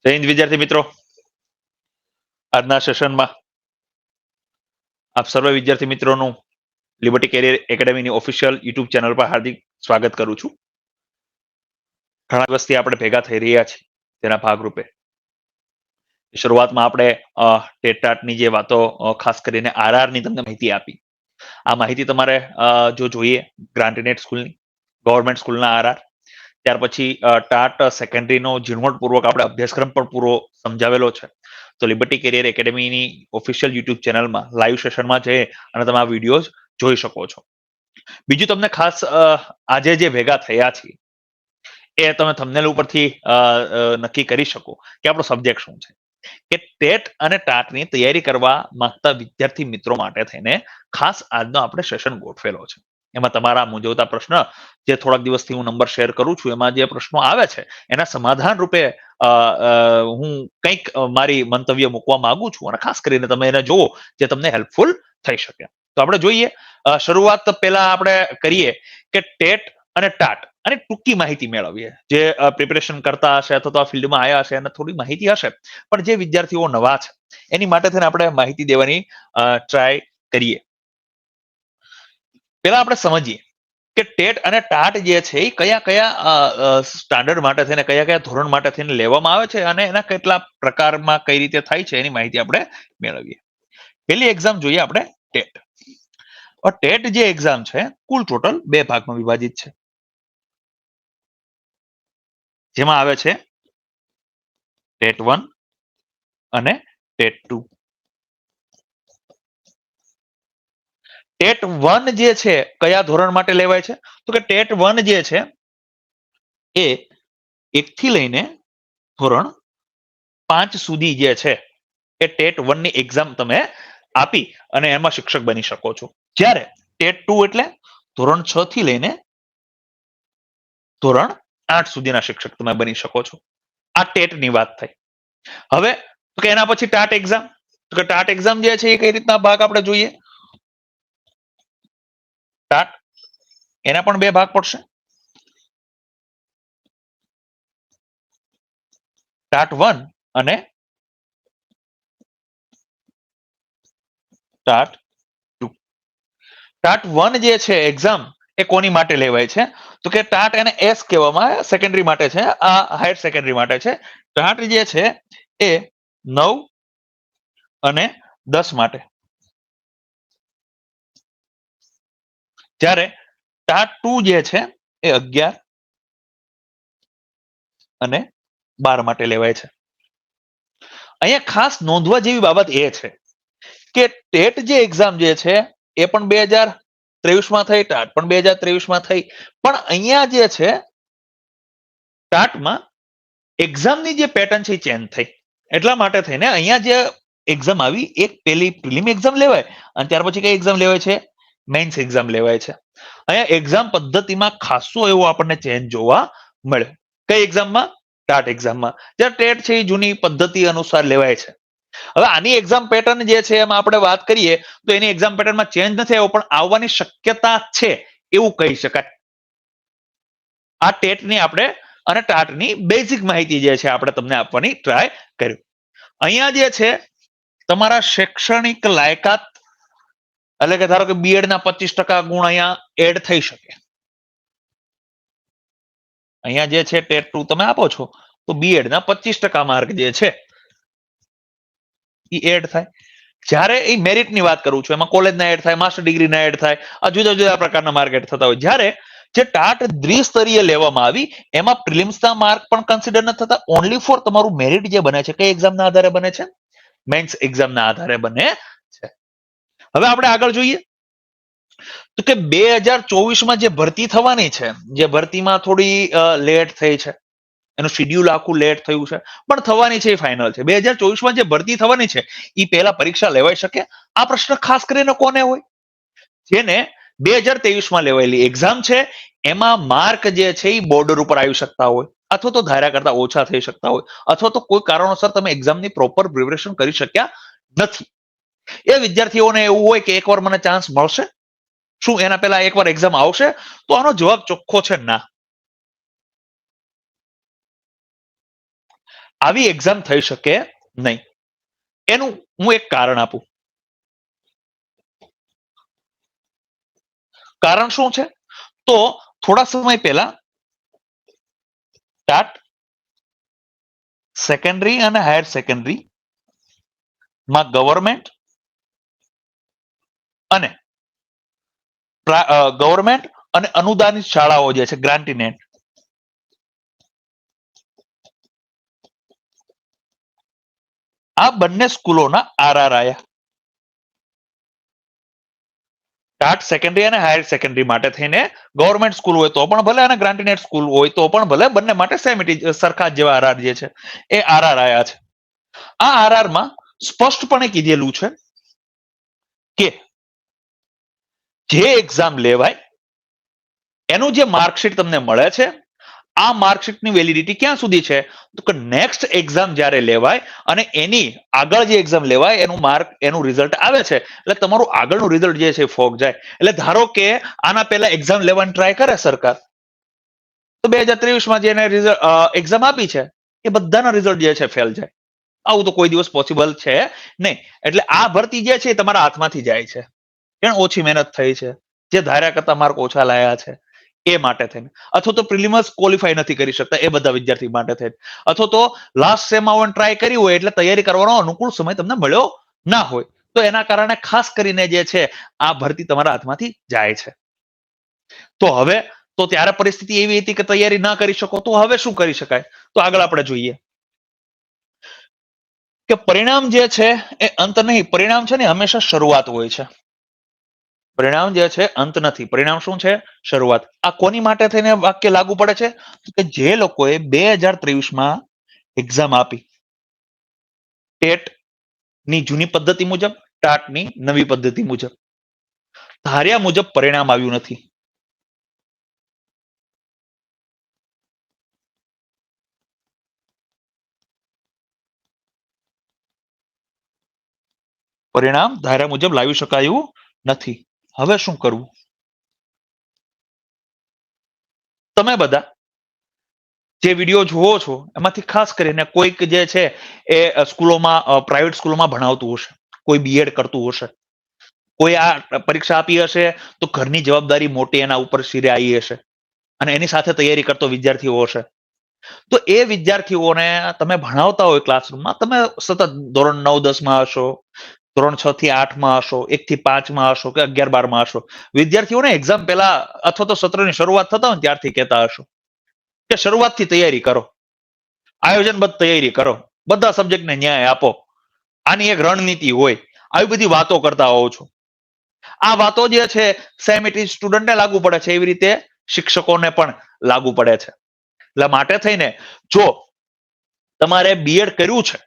જય હિન્દ વિદ્યાર્થી મિત્રો, આજના સેશનમાં આપ સર્વ વિદ્યાર્થી મિત્રોનું લિબર્ટી કેરિયર એકેડેમીની ઓફિશિયલ યુટ્યુબ ચેનલ પર હાર્દિક સ્વાગત કરું છું. ઘણા દિવસથી આપણે ભેગા થઈ રહ્યા છીએ. તેના ભાગરૂપે શરૂઆતમાં આપણે ટેટાટની જે વાતો ખાસ કરીને આરઆરની તમને માહિતી આપી. આ માહિતી તમારે જો જોઈએ ગ્રાન્ટનેટ સ્કૂલની ગવર્મેન્ટ સ્કૂલના આરઆર, ત્યાર પછી ટાટ સેકન્ડરીનો ઝીણવટપૂર્વક આપણે અભ્યાસક્રમ પણ પૂરો સમજાવેલો છે. તો લિબર્ટી કેરિયર એકેડેમીની ઓફિશિયલ યુટ્યુબ ચેનલમાં લાઈવ સેશનમાં જઈ અને તમે આ વિડીયો જોઈ શકો છો. બીજું તમને ખાસ આજે જે ભેગા થયા છીએ એ તમે થંબનેલ ઉપરથી નક્કી કરી શકો કે આપણો સબ્જેક્ટ શું છે. કે ટેટ અને ટાટની તૈયારી કરવા માંગતા વિદ્યાર્થી મિત્રો માટે થઈને ખાસ આજનો આપણે સેશન ગોઠવેલો છે. એમાં તમારા મૂંઝવતા પ્રશ્ન જે થોડાક દિવસથી હું નંબર શેર કરું છું એમાં જે પ્રશ્નો આવે છે એના સમાધાન રૂપે હું કંઈક મારી મંતવ્ય મૂકવા માંગુ છું અને ખાસ કરીને તમે એને જુઓ જે તમને હેલ્પફુલ થઈ શકે. તો આપણે જોઈએ શરૂઆત પહેલા આપણે કરીએ કે ટેટ અને ટાટ અને ટૂંકી માહિતી મેળવીએ. જે પ્રિપેરેશન કરતા હશે અથવા તો આ ફિલ્ડમાં આવ્યા હશે અને થોડી માહિતી હશે, પણ જે વિદ્યાર્થીઓ નવા છે એની માટે થઈને આપણે માહિતી દેવાની ટ્રાય કરીએ. પેલા આપણે સમજીએ કે ટેટ અને ટાટ જે છે એ કયા કયા સ્ટાન્ડર્ડ માટે થઈને કયા કયા ધોરણ માટે થઈને લેવામાં આવે છે અને એના કેટલા પ્રકારમાં કઈ રીતે થાય છે એની માહિતી આપણે મેળવીએ. પહેલી એક્ઝામ જોઈએ આપણે ટેટ. ટેટ જે એક્ઝામ છે કુલ ટોટલ 2 ભાગમાં વિભાજિત છે, જેમાં આવે છે ટેટ 1 અને ટેટ 2. ટેટ 1 જે છે કયા ધોરણ માટે લેવાય છે? તો કે ટેટ 1 જે છે એ 1 થી લઈને ધોરણ 5 સુધી જે છે એ ટેટ 1 ની એક્ઝામ તમે આપી અને એમાં શિક્ષક બની શકો છો. જ્યારે ટેટ 2 એટલે ધોરણ 6 થી લઈને ધોરણ 8 સુધીના શિક્ષક તમે બની શકો છો. આ ટેટ ની વાત થઈ. હવે તો કે એના પછી ટાટ એક્ઝામ. તો કે ટાટ એક્ઝામ જે છે એ કઈ રીતના ભાગ આપણે જોઈએ. ટાટ એના પણ 2 ભાગ પડશે. ટાટ 1 અને ટાટ 2. ટાટ 1 જે છે એક્ઝામ એ કોની માટે લેવાય છે? તો કે ટાટ એને એસ કહેવામાં આવે, સેકન્ડરી માટે છે, આ હાયર સેકન્ડરી માટે છે. ટાટ જે છે એ 9 અને 10 માટે. જ્યારે ટાટ 2 જે છે એ 11 અને 12 માટે લેવાય છે. અહીંયા ખાસ નોંધવા જેવી બાબત એ છે કે ટેટ જે એક્ઝામ જે છે એ પણ 2023 થઈ, ટાટ પણ 2023 થઈ, પણ અહીંયા જે છે ટાટમાં એક્ઝામની જે પેટર્ન છે એ ચેન્જ થઈ. એટલા માટે થઈને અહીંયા જે એક્ઝામ આવી એક પેલી પ્રિલિમ એક્ઝામ લેવાય અને ત્યાર પછી કઈ એક્ઝામ લેવાય છે? મેઇન્સ એક્ઝામ લેવાય છે. અહીંયા એક્ઝામ પદ્ધતિમાં ખાસો એવો આપણને ચેન્જ જોવા મળ્યો. કઈ એક્ઝામમાં? ટાટ એક્ઝામમાં. જ્યારે ટેટ છે એ જૂની પદ્ધતિ અનુસાર લેવાય છે. હવે આની એક્ઝામ પેટર્ન જે છે એમાં આપણે વાત કરીએ તો એની એક્ઝામ પેટર્નમાં ચેન્જ નથી આવ્યો, પણ આવવાની શક્યતા છે એવું કહી શકાય. આ ટેટની આપણે અને ટાટની બેઝિક માહિતી જે છે આપણે તમને આપવાની ટ્રાય કર્યું. અહીંયા જે છે તમારા શૈક્ષણિક લાયકાત એટલે કે ધારો કે બીએડ ના 25% ગુણ અહીંયા એડ થઈ શકે. અહીંયા જે છે ટેટ 2 તમે આપો છો તો બીએડ ના 25% માર્ક જે છે એ એડ થાય. જ્યારે એ મેરિટની વાત કરું છું એમાં કોલેજના એડ થાય, માસ્ટર ડિગ્રીના એડ થાય, આ જુદા જુદા પ્રકારના માર્ક એડ થતા હોય. જ્યારે જે ટાટ દ્વિસ્તરીય લેવામાં આવી એમાં પ્રિલિમ્સના માર્ક પણ કન્સિડર નથી થતા, ઓનલી ફોર તમારું મેરિટ જે બને છે કઈ એક્ઝામના આધારે બને છે? મેન્સ એક્ઝામના આધારે બને છે. હવે આપણે આગળ જોઈએ તો કે 2024માં જે ભરતી થવાની છે, જે ભરતીમાં થોડી લેટ થઈ છે, એનું શિડ્યુલ આખું લેટ થયું છે, પણ થવાની છે એ ફાઇનલ છે. 2024માં જે ભરતી થવાની છે એ પહેલા પરીક્ષા લેવાઈ શકે? આ પ્રશ્ન ખાસ કરીને કોને હોય? જેને 2023માં લેવાયેલી એક્ઝામ છે એમાં માર્ક જે છે એ બોર્ડર ઉપર આવી શકતા હોય, અથવા તો ધાર્યા કરતા ઓછા થઈ શકતા હોય, અથવા તો કોઈ કારણોસર તમે એક્ઝામની પ્રોપર પ્રિપરેશન કરી શક્યા નથી. એ વિદ્યાર્થીઓને એવું હોય કે એકવાર મને ચાન્સ મળશે, શું એના પહેલા એકવાર એક્ઝામ આવશે? તો આનો જવાબ ચોખ્ખો છે ના. આવી એક્ઝામ થઈ શકે નહીં. એનું હું એક કારણ આપું. કારણ શું છે? તો થોડા સમય પહેલા ટાટ સેકન્ડરી અને હાયર સેકન્ડરી માં ગવર્મેન્ટ અને ગવર્મેન્ટ અને અનુદાનિત શાળાઓ જે છે ગ્રાન્ટીનેટ, આ બંને સ્કૂલોના આરઆર આયા. ટાટ સેકન્ડરી અને હાયર સેકન્ડરી માટે થઈને ગવર્મેન્ટ સ્કૂલ હોય તો પણ ભલે અને ગ્રાન્ટીનેટ સ્કૂલ હોય તો પણ ભલે, બંને માટે સેમ સરખા જેવા આરઆર જે છે એ આરઆર આયા છે. આ આરઆર માં સ્પષ્ટપણે કીધેલું છે કે જે એક્ઝામ લેવાય એનું જે માર્કશીટ તમને મળે છે, આ માર્કશીટની વેલિડિટી ક્યાં સુધી છે? તો કે નેક્સ્ટ એક્ઝામ જ્યારે લેવાય અને એની આગળ જે એક્ઝામ લેવાય એનું રિઝલ્ટ આવે છે એટલે તમારું આગળનું રિઝલ્ટ જે છે એ ફોક જાય. એટલે ધારો કે આના પહેલા એક્ઝામ લેવાની ટ્રાય કરે સરકાર, તો 2023માં જેને એક્ઝામ આપી છે એ બધાના રિઝલ્ટ જે છે ફેલ જાય. આવું તો કોઈ દિવસ પોસિબલ છે નહીં. એટલે આ ભરતી જે છે એ તમારા હાથમાંથી જાય છે. કેમ? ઓછી મહેનત થઈ છે, જે ધાર્યા કરતા માર્ક ઓછા લાયા છે એ માટે થઈને, અથવા તો પ્રિલિમસ ક્વોલિફાય નથી કરી શકતા એ બધા વિદ્યાર્થી માટે થઈને, અથવા તો લાસ્ટ સેમમાં ટ્રાય કરી હોય એટલે તૈયારી કરવાનો અનુકૂળ સમય તમને મળ્યો ના હોય, તો એના કારણે ખાસ કરીને જે છે આ ભરતી તમારા હાથમાંથી જાય છે. તો હવે તો ત્યારે પરિસ્થિતિ એવી હતી કે તૈયારી ના કરી શકો, તો હવે શું કરી શકાય? તો આગળ આપણે જોઈએ કે પરિણામ જે છે એ અંત નહીં, પરિણામ છે ને હંમેશા શરૂઆત હોય છે. પરિણામ જે છે અંત નથી, પરિણામ શું છે? શરૂઆત. આ કોની માટે થઈને વાક્ય લાગુ પડે છે? કે જે લોકોએ 2023માં એક્ઝામ આપી, ટેટ ની જૂની પદ્ધતિ મુજબ, ટાટ ની નવી પદ્ધતિ મુજબ, ધાર્યા મુજબ પરિણામ આવ્યું નથી. પરિણામ ધાર્યા મુજબ લાવી શકાયું નથી. હવે શું કરવું? તમે બધા જે વિડીયો જુઓ છો એમાંથી ખાસ કરીને કોઈક જે છે એ સ્કૂલોમાં, પ્રાઇવેટ સ્કૂલોમાં ભણાવતું હશે, કોઈ બીએડ કરતું હશે, કોઈ આ પરીક્ષા આપી હશે તો ઘરની જવાબદારી મોટી એના ઉપર શિરે આવી હશે અને એની સાથે તૈયારી કરતો વિદ્યાર્થીઓ હશે. તો એ વિદ્યાર્થીઓને તમે ભણાવતા હોય ક્લાસરૂમમાં, તમે સતત ધોરણ 9-10માં હશો, ધોરણ 6-8માં હશો, 1-5માં હશો કે 11-12માં હશો, વિદ્યાર્થીઓને એક્ઝામ પહેલા અથવા તો સત્રની શરૂઆત થતા હોય ત્યારથી કહેતા હશો કે શરૂઆતથી તૈયારી કરો, આયોજનબદ્ધ તૈયારી કરો, બધા સબ્જેક્ટને ન્યાય આપો, આની એક રણનીતિ હોય, આવી બધી વાતો કરતા હોવ છો. આ વાતો જે છે સેમ ઇટ ઇઝ સ્ટુડન્ટને લાગુ પડે છે, એવી રીતે શિક્ષકોને પણ લાગુ પડે છે. એટલે માટે થઈને જો તમારે બીએડ કર્યું છે,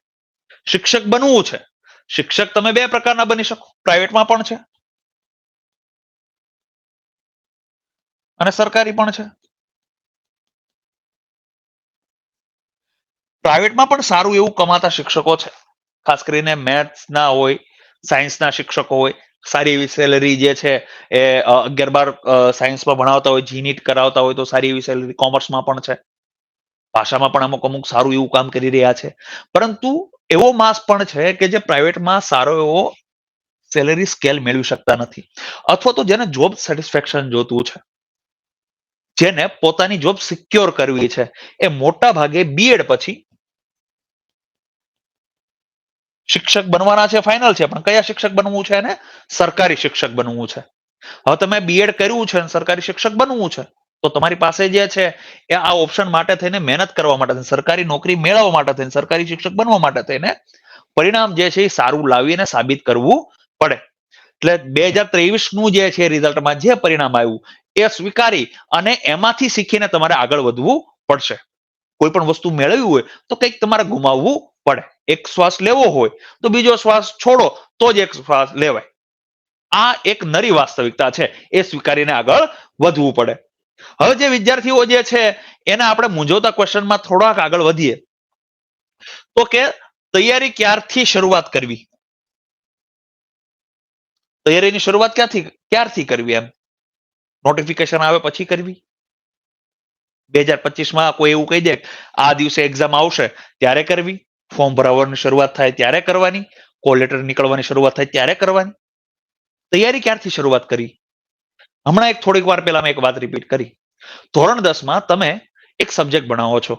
શિક્ષક બનવું છે, શિક્ષક તમે બે પ્રકારના બની શકો, પ્રાઇવેટમાં પણ છે અને સરકારી પણ છે. પ્રાઇવેટમાં પણ સારું એવું કમાતા શિક્ષકો છે, ખાસ કરીને મેથ્સના હોય, સાયન્સના શિક્ષકો હોય, સારી એવી સેલરી જે છે એ 11-12 સાયન્સમાં ભણાવતા હોય, જીનીટ કરાવતા હોય તો સારી એવી સેલરી, કોમર્સમાં પણ છે, ભાષામાં પણ અમુક અમુક સારું એવું કામ કરી રહ્યા છે. પરંતુ એવો માસ પણ છે કે જે પ્રાઇવેટમાં સારો એવો સેલરી સ્કેલ મેળવી શકતા નથી, અથવા તો જેને જોબ સેટિસ્ફેક્શન જોતું છે, જેને પોતાની જોબ સિક્યોર કરવી છે, એ મોટા ભાગે બીએડ પછી શિક્ષક બનવાના છે, ફાઇનલ છે, પણ કયા શિક્ષક બનવું છે? એને સરકારી શિક્ષક બનવું છે. હવે તમે બીએડ કર્યું છે અને સરકારી શિક્ષક બનવું છે તો તમારી પાસે જે છે એ આ ઓપ્શન માટે થઈને મહેનત કરવા માટે, સરકારી નોકરી મેળવવા માટે થઈને, સરકારી શિક્ષક બનવા માટે થઈને પરિણામ જે છે એ સારું લાવીને સાબિત કરવું પડે. એટલે 2023નું જે છે રિઝલ્ટમાં જે પરિણામ આવ્યું એ સ્વીકારી અને એમાંથી શીખીને તમારે આગળ વધવું પડશે. કોઈ પણ વસ્તુ મેળવવી હોય તો કંઈક તમારે ગુમાવવું પડે. એક શ્વાસ લેવો હોય તો બીજો શ્વાસ છોડો તો જ એક શ્વાસ લેવાય. આ એક નરી વાસ્તવિકતા છે, એ સ્વીકારીને આગળ વધવું પડે. હવે જે વિદ્યાર્થીઓ જે છે એને આપણે મૂંઝવતા ક્વેશ્ચનમાં થોડાક આગળ વધીએ તો કે તૈયારી ક્યારથી શરૂઆત કરવી, તૈયારીની શરૂઆત ક્યારથી કરવી? એમ નોટિફિકેશન આવે પછી કરવી, 2025માં કોઈ એવું કહી દે આ દિવસે એક્ઝામ આવશે ત્યારે કરવી, ફોર્મ ભરાવાની શરૂઆત થાય ત્યારે કરવાની, કોલ લેટર નીકળવાની શરૂઆત થાય ત્યારે કરવાની. તૈયારી ક્યારથી શરૂઆત કરી? હમણાં એક થોડીક વાર પહેલા મેં એક વાત રિપીટ કરી. ધોરણ 10માં તમે એક સબ્જેક્ટ ભણાવો છો,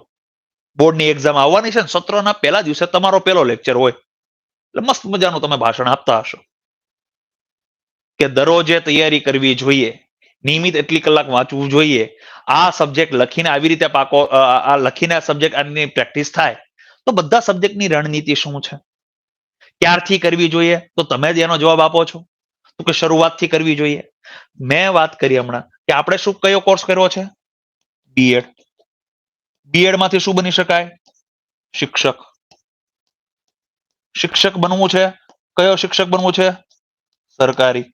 બોર્ડની એક્ઝામ આવવાની છે ને, સત્રના પહેલા દિવસે તમારો પહેલો લેક્ચર હોય, એટલે મસ્ત મજાનું તમે ભાષણ આપતા હશો કે દરરોજે તૈયારી કરવી જોઈએ, નિયમિત એટલી કલાક વાંચવું જોઈએ, આ સબ્જેક્ટ લખીને આવી રીતે પાકો, આ લખીને આ સબ્જેક્ટ આની પ્રેક્ટિસ થાય. તો બધા સબ્જેક્ટની રણનીતિ શું છે, ક્યારથી કરવી જોઈએ? તો તમે જ એનો જવાબ આપો છો તો કે શરૂઆતથી કરવી જોઈએ. મેં વાત કરી હમણાં કે આપણે શું કયો કોર્સ કર્યો છે? બીએડ. બીએડ માંથી શું બની શકાય? શિક્ષક. શિક્ષક બનવું છે, કયો શિક્ષક બનવું છે? સરકારી.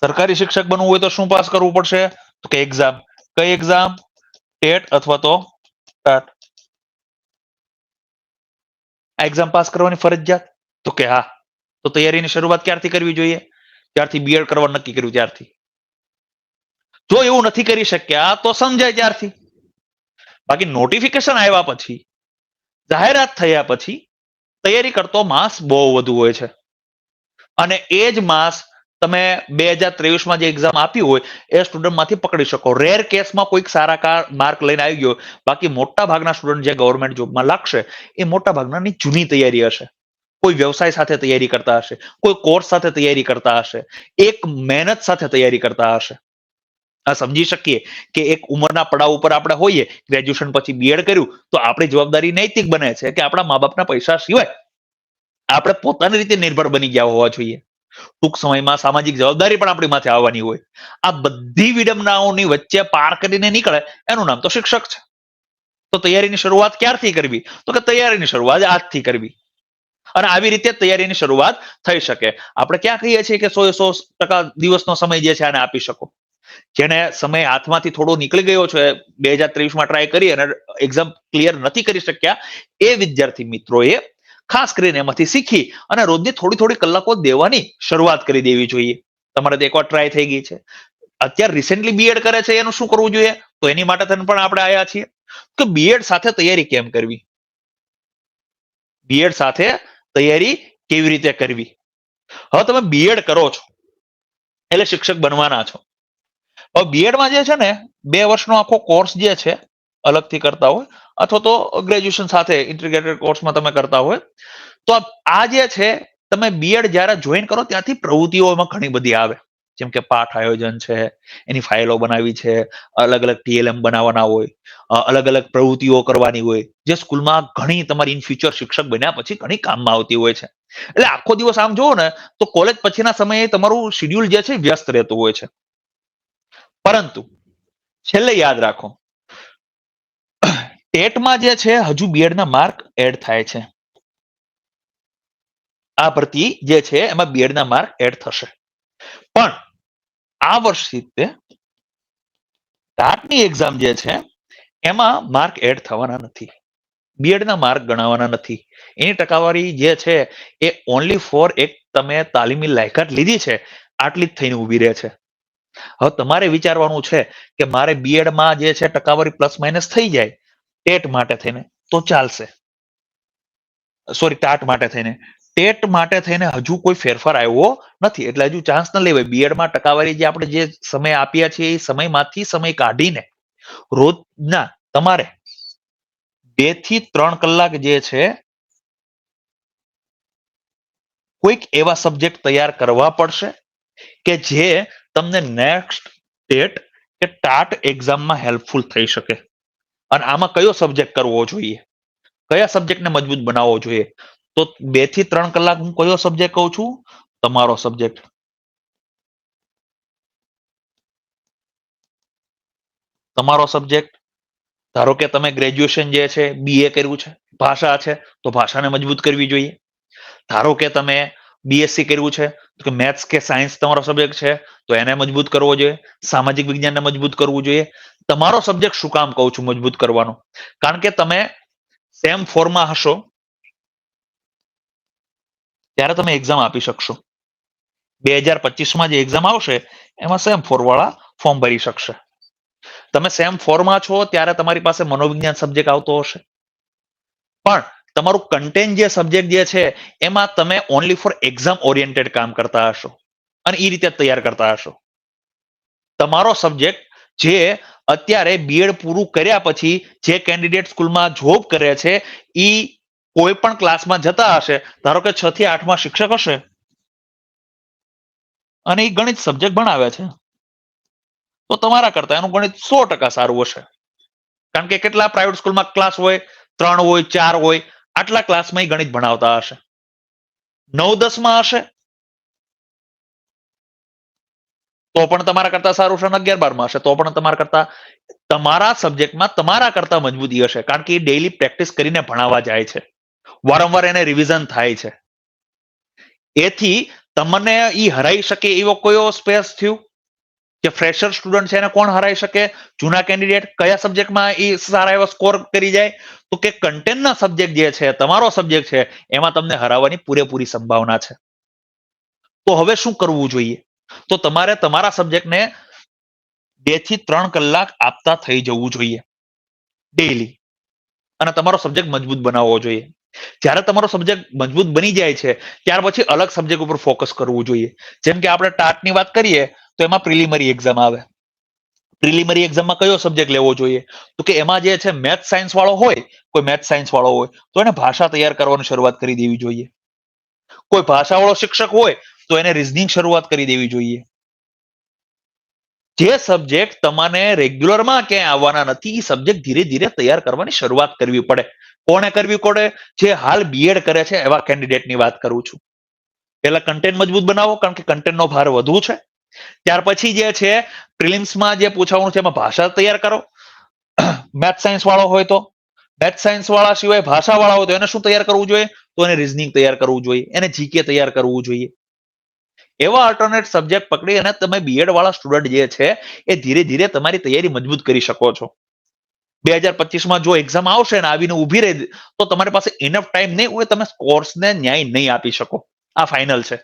સરકારી શિક્ષક બનવું હોય તો શું પાસ કરવું પડશે? તો કે એક્ઝામ. કઈ એક્ઝામ? ટેટ અથવા તો ટાટ. આ એક્ઝામ પાસ કરવાની ફરજિયાત? તો કે હા. તો તૈયારીની શરૂઆત ક્યારથી કરવી જોઈએ? ત્યારથી બીએડ કરવા નક્કી કર્યું ત્યારથી. જો એવું નથી કરી શક્યા તો સમજાય ત્યારથી. બાકી નોટિફિકેશન આવ્યા પછી, જાહેરાત થયા પછી તૈયારી કરતો માસ બહુ વધુ હોય છે. અને એ જ માસ તમે 2023માં જે એક્ઝામ આપી હોય એ સ્ટુડન્ટમાંથી પકડી શકો. રેર કેસમાં કોઈક સારા માર્ક લઈને આવી ગયો, બાકી મોટા ભાગના સ્ટુડન્ટ જે ગવર્મેન્ટ જોબમાં લાગશે એ મોટા ભાગનાની જૂની તૈયારી હશે. કોઈ વ્યવસાય સાથે તૈયારી કરતા હશે, કોઈ કોર્સ સાથે તૈયારી કરતા હશે, એક મહેનત સાથે તૈયારી કરતા હશે. આ સમજી શકીએ કે એક ઉંમરના પડાવ ઉપર આપણે હોઈએ, ગ્રેજ્યુએશન પછી બીએડ કર્યું તો આપણી જવાબદારી નૈતિક બને છે કે આપણા મા બાપના પૈસા સિવાય આપણે પોતાની રીતે નિર્ભર બની ગયા હોવા જોઈએ. ટૂંક સમયમાં સામાજિક જવાબદારી પણ આપણી માથે આવવાની હોય. આ બધી વિડંબનાઓની વચ્ચે પાર કરીને નીકળે એનું નામ તો શિક્ષક છે. તો તૈયારીની શરૂઆત ક્યારથી કરવી? તો કે તૈયારીની શરૂઆત આજથી કરવી. અને આવી રીતે તૈયારીની શરૂઆત થઈ શકે. આપણે ક્યાં કહીએ છીએ કે 100% દિવસનો સમય જે છે આને આપી શકો? જેને સમય હાથમાંથી થોડો નીકળી ગયો છે, 2023માં ટ્રાય કરી અને એક્ઝામ ક્લિયર નથી કરી શક્યા, એ વિદ્યાર્થી મિત્રોએ ખાસ કરીને એમાંથી શીખી અને રોજની થોડી થોડી કલાકો દેવાની શરૂઆત કરી દેવી જોઈએ. તમારે એકવાર ટ્રાય થઈ ગઈ છે, અત્યારે રિસેન્ટલી બીએડ કરે છે, એનું શું કરવું જોઈએ? તો એની માટે પણ આપણે આવ્યા છીએ કે બીએડ સાથે તૈયારી કેમ કરવી, બીએડ સાથે તૈયારી કેવી રીતે કરવી. હવે તમે બીએડ કરો છો એટલે શિક્ષક બનવાના છો. હવે બીએડમાં જે છે ને 2 વર્ષનો આખો કોર્સ જે છે અલગથી કરતા હોય, અથવા તો ગ્રેજ્યુએશન સાથે ઇન્ટિગ્રેટેડ કોર્સમાં તમે કરતા હોય, તો આ જે છે તમે બીએડ જ્યારે જોઈન કરો ત્યાંથી પ્રવૃત્તિઓ એમાં ઘણી બધી આવે. જેમ કે પાઠ આયોજન છે, એની ફાઇલો બનાવી છે, અલગ અલગ ટીએલએમ બનાવવાના હોય, અલગ અલગ પ્રવૃત્તિઓ કરવાની હોય, જે સ્કૂલમાં ઘણી તમારી ઇન ફ્યુચર શિક્ષક બન્યા પછી ઘણી કામમાં આવતી હોય છે. એટલે આખો દિવસ આમ જુઓ ને તો કોલેજ પછીના સમયે તમારું શિડ્યુલ જે છે વ્યસ્ત રહેતું હોય છે. પરંતુ છેલ્લે યાદ રાખો, ટેટમાં જે છે હજુ બીએડના માર્ક એડ થાય છે. આ ભરતી જે છે એમાં બીએડના માર્ક એડ થશે, પણ આ વર્ષે ટાટની એક્ઝામ જે છે એમાં માર્ક એડ થવાના નથી, બીએડના માર્ક ગણાવવાના નથી. એની ટકાવારી જે છે એ ઓનલી ફોર એક તમે તાલીમી લાયકાત લીધી છે આટલી જ થઈને ઊભી રહે છે. હવે તમારે વિચારવાનું છે કે મારે બીએડમાં જે છે ટકાવારી પ્લસ માઇનસ થઈ જાય ટેટ માટે થઈને તો ચાલશે, સોરી ટાટ માટે થઈને. ટેટ માટે થઈને હજુ કોઈ ફેરફાર આવ્યો નથી, એટલે હજુ ચાન્સ ન લેવાય. બીએડમાં ટકાવારી જે આપણે જે સમય આપ્યા છે એ સમયમાંથી સમય કાઢીને રોજના તમારે 2 થી 3 કલાક જે છે કોઈક એવા સબ્જેક્ટ તૈયાર કરવા પડશે કે જે તમને નેક્સ્ટ ટેટ કે ટાટ એક્ઝામમાં હેલ્પફુલ થઈ શકે. અને આમાં કયો સબ્જેક્ટ કરવો જોઈએ, કયા સબ્જેક્ટને મજબૂત બનાવવો જોઈએ? તો 2 થી 3 કલાક હું કયો સબ્જેક્ટ કહું છું? તમારો સબ્જેક્ટ. તમારો સબ્જેક્ટ. ધારો કે તમે ગ્રેજ્યુએશન જે છે બીએ કર્યું છે, ભાષા છે તો ભાષાને મજબૂત કરવી જોઈએ. ધારો કે તમે બીએસસી કર્યું છે તો મેથ્સ કે સાયન્સ તમારો સબ્જેક્ટ છે તો એને મજબૂત કરવો જોઈએ. સામાજિક વિજ્ઞાનને મજબૂત કરવું જોઈએ. તમારો સબ્જેક્ટ શું કામ કહું છું મજબૂત કરવાનો? કારણ કે તમે સેમ ફોરમાં હશો ત્યારે તમે એક્ઝામ આપી શકશો. 2025માં જે એક્ઝામ આવશે એમાં સેમ ફોર વાળા ફોર્મ ભરી શકશે. તમે સેમ 4 માં છો ત્યારે તમારી પાસે મનોવિજ્ઞાન સબ્જેક્ટ આવતો હશે, પણ તમારું કન્ટેન્ટ જે સબ્જેક્ટ જે છે એમાં તમે ઓનલી ફોર એક્ઝામ ઓરિએન્ટેડ કામ કરતા હશો અને એ રીતે તૈયાર કરતા હશો. તમારો સબ્જેક્ટ જે અત્યારે બીએડ પૂરું કર્યા પછી જે કેન્ડિડેટ સ્કૂલમાં જોબ કરે છે એ કોઈ પણ ક્લાસમાં જતા હશે, ધારો કે 6 થી 8 માં શિક્ષક હશે અને એ ગણિત સબ્જેક્ટ ભણાવે છે, તો તમારા કરતા એનું ગણિત 100% સારું હશે. કારણ કે કેટલા પ્રાઇવેટ સ્કૂલમાં ક્લાસ હોય, 3 હોય, 4 હોય, આટલા ક્લાસમાં ઈ ગણિત ભણાવતા હશે. 9-10 માં હશે તો પણ તમારા કરતા સારું છે, અને 11-12 માં હશે તો પણ તમારા સબ્જેક્ટમાં તમારા કરતા મજબૂતી હશે, કારણ કે એ ડેઈલી પ્રેક્ટિસ કરીને ભણાવવા જાય છે, વારંવાર એને રિવિઝન થાય છે. એથી તમને ઈ હરાઈ શકે એવો કયો સ્પેસ થયું કે ફ્રેશર સ્ટુડન્ટ છે એને કોણ હરાઈ શકે? જૂના કેન્ડિડેટ કયા સબ્જેક્ટમાં એ સારા એવા સ્કોર કરી જાય? તો કે કન્ટેન્ટના સબ્જેક્ટ જે છે, તમારો સબ્જેક્ટ છે, એમાં તમને હરાવવાની પૂરેપૂરી સંભાવના છે. તો હવે શું કરવું જોઈએ? તો તમારે તમારા સબ્જેક્ટને 2 થી 3 કલાક આપતા થઈ જવું જોઈએ ડેઈલી, અને તમારો સબ્જેક્ટ મજબૂત બનાવવો જોઈએ. જ્યારે તમારો સબ્જેક્ટ મજબૂત બની જાય છે ત્યાર પછી અલગ સબ્જેક્ટ ઉપર ફોકસ કરવું જોઈએ. જેમ કે આપણે ટાટની વાત કરીએ તો એમાં પ્રિલિમરી એક્ઝામ આવે. પ્રિલિમરી એક્ઝામમાં કયો સબ્જેક્ટ લેવો જોઈએ? તો કે એમાં જે છે મેથ સાયન્સ વાળો હોય, કોઈ મેથ સાયન્સ વાળો હોય તો એને ભાષા તૈયાર કરવાની શરૂઆત કરી દેવી જોઈએ. કોઈ ભાષાવાળો શિક્ષક હોય તો એને રિઝનિંગ શરૂઆત કરી દેવી જોઈએ. જે સબ્જેક્ટ તમને રેગ્યુલરમાં ક્યાંય આવવાના નથી, એ સબ્જેક્ટ ધીરે ધીરે તૈયાર કરવાની શરૂઆત કરવી પડે. કોને કરવી પડે? જે હાલ બીએડ કરે છે એવા કેન્ડિડેટની વાત કરું છું. પહેલા કન્ટેન્ટ મજબૂત બનાવો, કારણ કે કન્ટેન્ટનો ભાર વધુ છે. ત્યાર પછી જે છે પ્રિલિમ્સમાં જે પૂછવાનું છે એમાં ભાષા તૈયાર કરો. મેથ સાયન્સ વાળો હોય તો, મેથ સાયન્સ વાળા સિવાય ભાષા વાળા હોય તો એને શું તૈયાર કરવું જોઈએ? તો એને રિઝનિંગ તૈયાર કરવું જોઈએ, એને જીકે તૈયાર કરવું જોઈએ. એવા અલ્ટરનેટ સબ્જેક્ટ પકડી અને તમે બીએડ વાળા સ્ટુડન્ટ જે છે એ ધીરે ધીરે તમારી તૈયારી મજબૂત કરી શકો છો. 2025માં જો એક્ઝામ આવશે ને આવીને ઊભી રહે તો તમારી પાસે ઇનફ ટાઈમ નહીં હોય, તમે કોર્સને ન્યાય નહીં આપી શકો. આ ફાઇનલ છે.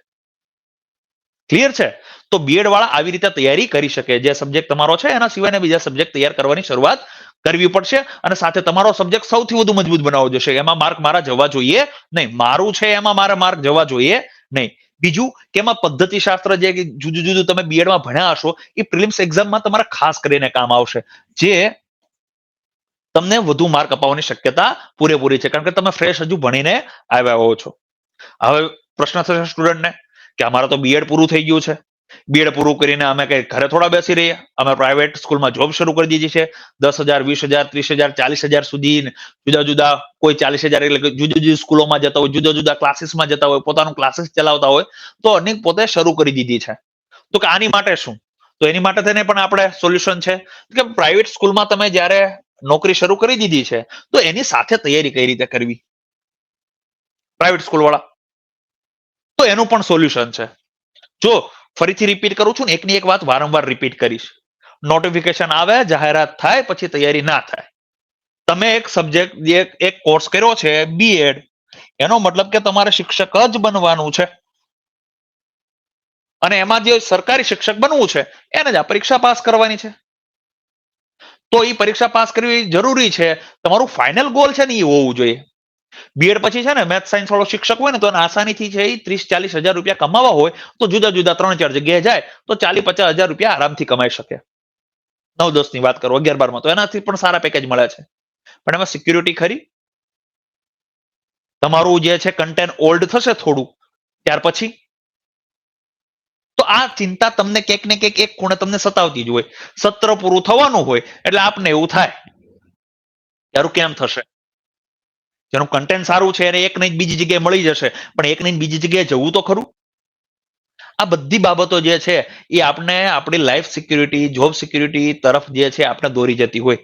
ક્લિયર છે? તો બીએડ વાળા આવી રીતે તૈયારી કરી શકે. જે સબ્જેક્ટ તમારો છે એના સિવાયના બીજા સબ્જેક્ટ તૈયાર કરવાની શરૂઆત કરવી પડશે, અને સાથે તમારો સબ્જેક્ટ સૌથી વધુ મજબૂત બનાવવો જોશે. એમાં માર્ક મારા જવા જોઈએ નહીં. મારું છે એમાં મારા માર્ક જવા જોઈએ નહીં. બીજું કે એમાં પદ્ધતિશાસ્ત્ર જે જુદું જુદું તમે બીએડમાં ભણ્યા હશો એ પ્રિલિમ્સ એક્ઝામમાં તમારા ખાસ કરીને કામ આવશે, જે તમને વધુ માર્ક અપાવવાની શક્યતા પૂરેપૂરી છે, કારણ કે તમે ફ્રેશ હજુ ભણીને આવ્યા હો છો. હવે પ્રશ્ન થશે સ્ટુડન્ટને કે અમારે તો બીએડ પૂરું થઈ ગયું છે, બીએડ પૂરું કરીને અમે કઈ ઘરે થોડા બેસી રહીએ, અમે પ્રાઇવેટ સ્કૂલમાં જોબ શરૂ કરી દીધી છે, 10,000, 20,000, 30,000, 40,000 સુધી જુદા જુદા, કોઈ 40,000 એટલે જુદી જુદી સ્કૂલોમાં જતા હોય, જુદા જુદા ક્લાસીસમાં જતા હોય, પોતાનું ક્લાસીસ ચલાવતા હોય, તો અનેક પોતે શરૂ કરી દીધી છે. તો કે આની માટે શું? તો એની માટે થઈને પણ આપણે સોલ્યુશન છે કે પ્રાઇવેટ સ્કૂલમાં તમે જ્યારે નોકરી શરૂ કરી દીધી છે તો એની સાથે તૈયારી કઈ રીતે કરવી પ્રાઇવેટ સ્કૂલ વાળા, તો એનું પણ સોલ્યુશન છે. જો ફરીથી રિપીટ કરું છું ને, એકની એક વાત વારંવાર રિપીટ કરીશ. નોટિફિકેશન આવે, જાહેરાત થાય, પછી તૈયારી ના થાય. તમે એક સબ્જેક્ટ એક કોર્સ કર્યો છે બીએડ, એનો મતલબ કે તમારે શિક્ષક જ બનવાનું છે, અને એમાં જે સરકારી શિક્ષક બનવું છે એને જ આ પરીક્ષા પાસ કરવાની છે. તો એ પરીક્ષા પાસ કરવી જરૂરી છે. તમારું ફાઇનલ ગોલ છે ને એ હોવું જોઈએ. બીએડ પછી છે ને મેથ સાયન્સ વાળો શિક્ષક હોય ને તો આસાનીથી છે 30-40 હજાર રૂપિયા કમાવા હોય તો જુદા જુદા 3-4 જગ્યાએ જાય તો 40-50 હજાર રૂપિયા આરામથી કમાઈ શકે. 9-10 ની વાત કરો, 11-12 માં તો એનાથી પણ સારા પેકેજ મળે છે, પણ એમાં સિક્યુરિટી ખરી. તમારું જે છે કન્ટેન્ટ ઓલ્ડ થશે થોડું ત્યાર પછી, તો આ ચિંતા તમને ક્યાંક ને ક્યાંક એક ખૂણે તમને સતાવતી જ હોય. સત્ર પૂરું થવાનું હોય એટલે આપને એવું થાય યારું કેમ થશે, જેનું કન્ટેન્ટ સારું છે એને એક નહીં બીજી જગ્યાએ મળી જશે, પણ એક નહીં બીજી જગ્યાએ જવું તો ખરું. આ બધી બાબતો જે છે એ આપણે આપણી લાઈફ સિક્યુરિટી, જોબ સિક્યુરિટી તરફ જે છે આપણે દોરી જતી હોય.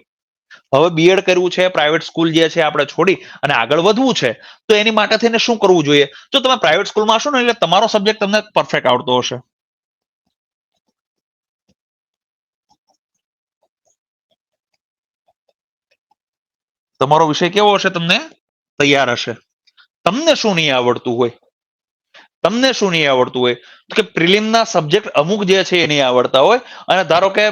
હવે બીએડ કરવું છે, પ્રાઇવેટ સ્કૂલ જે છે આપણે છોડી અને આગળ વધવું છે, તો એની માટે થઈને શું કરવું જોઈએ? જો તમે પ્રાઇવેટ સ્કૂલમાં હશો ને એટલે તમારો સબ્જેક્ટ તમને પરફેક્ટ આવડતો હશે. તમારો વિષય કેવો હશે? તમને તૈયાર હશે. તમને શું નહીં આવડતું હોય? તમને શું નહીં આવડતું હોય? તો કે પ્રિલિમના સબ્જેક્ટ અમુક જે છે એ નહીં આવડતા હોય, અને ધારો કે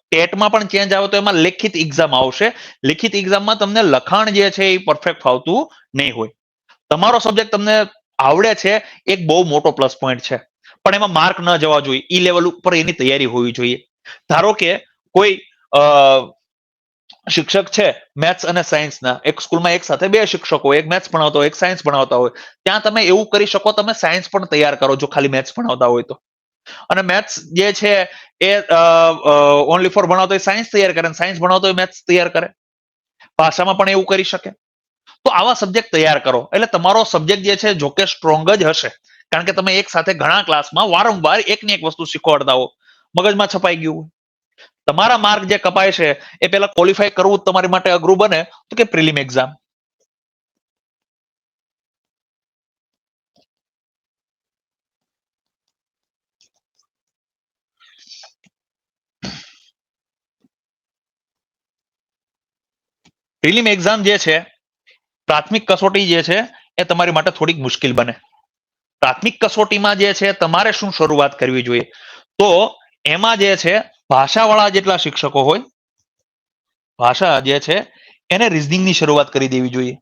ટેટમાં પણ ચેન્જ આવે તો એમાં લેખિત એક્ઝામ આવશે. લેખિત એક્ઝામમાં તમને લખાણ જે છે એ પરફેક્ટ ફાવતું નહીં હોય. તમારો સબ્જેક્ટ તમને આવડે છે એક બહુ મોટો પ્લસ પોઈન્ટ છે, પણ એમાં માર્ક ન જવા જોઈએ. ઈ લેવલ ઉપર એની તૈયારી હોવી જોઈએ. ધારો કે કોઈ શિક્ષક છે મેથ્સ અને સાયન્સના, એક સ્કૂલમાં એક સાથે બે શિક્ષકો, એક મેથ્સ ભણાવતા હોય, એક સાયન્સ ભણાવતા હોય. ત્યાં તમે એવું કરી શકો, તમે સાયન્સ પણ તૈયાર કરો જો ખાલી મેથ્સ ભણાવતા હોય તો. અને મેથ્સ જે છે એ ઓનલી ફોર ભણાવતો હોય સાયન્સ તૈયાર કરે, સાયન્સ ભણાવતો હોય મેથ્સ તૈયાર કરે. ભાષામાં પણ એવું કરી શકે. તો આવા સબ્જેક્ટ તૈયાર કરો એટલે તમારો સબ્જેક્ટ જે છે જોકે સ્ટ્રોંગ જ હશે, કારણ કે તમે એક સાથે ઘણા ક્લાસમાં વારંવાર એકની એક વસ્તુ શીખવાડતા હો, મગજમાં છપાઈ ગયું. તમારા માર્ક જે કપાય છે એ પેલા ક્વોલિફાય કરવું તમારી માટે અઘરું બને તો કે પ્રિલિમ એક્ઝામ. પ્રિલિમ એક્ઝામ જે છે, પ્રાથમિક કસોટી જે છે એ તમારી માટે થોડીક મુશ્કેલ બને. પ્રાથમિક કસોટીમાં જે છે તમારે શું શરૂઆત કરવી જોઈએ? તો એમાં જે છે ભાષાવાળા જેટલા શિક્ષકો હોય, ભાષા જે છે એને રિઝનિંગની શરૂઆત કરી દેવી જોઈએ.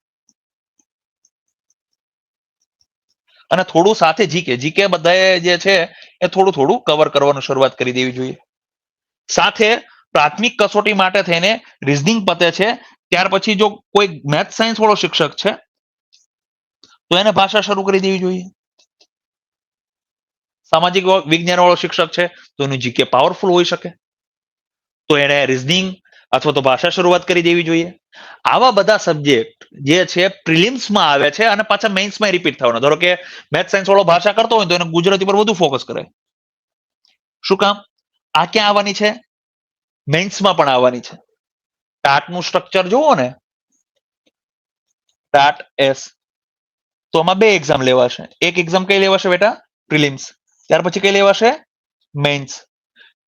અને થોડું સાથે જીકે, જીકે બધાએ જે છે એ થોડું થોડું કવર કરવાનું શરૂઆત કરી દેવી જોઈએ. સાથે પ્રાથમિક કસોટી માટે થઈને રિઝનિંગ પતે છે, ત્યાર પછી જો કોઈ મેથ સાયન્સ વાળો શિક્ષક છે તો એને ભાષા શરૂ કરી દેવી જોઈએ. સામાજિક વિજ્ઞાન વાળો શિક્ષક છે તો એનું જીકે પાવરફુલ હોઈ શકે, તો એને રિઝનિંગ અથવા તો ભાષા શરૂઆત કરી દેવી જોઈએ. આવા બધા સબ્જેક્ટ જે છે પ્રિલિમ્સમાં આવે છે અને પાછા મેઇન્સમાં રિપીટ થવાના. ધારો કે મેથ સાયન્સ વાળો ભાષા કરતો હોય તો એને ગુજરાતી પર વધુ ફોકસ કરે. શું કામ? આ ક્યાં આવવાની છે? મેઇન્સમાં પણ આવવાની છે. ટાટનું સ્ટ્રક્ચર જોવો ને, ટાટ એસ, તો આમાં બે એક્ઝામ લેવાશે. એક એક્ઝામ કઈ લેવાશે બેટા? પ્રિલિમ્સ. ત્યાર પછી કઈ લેવાશે? મેઇન્સ.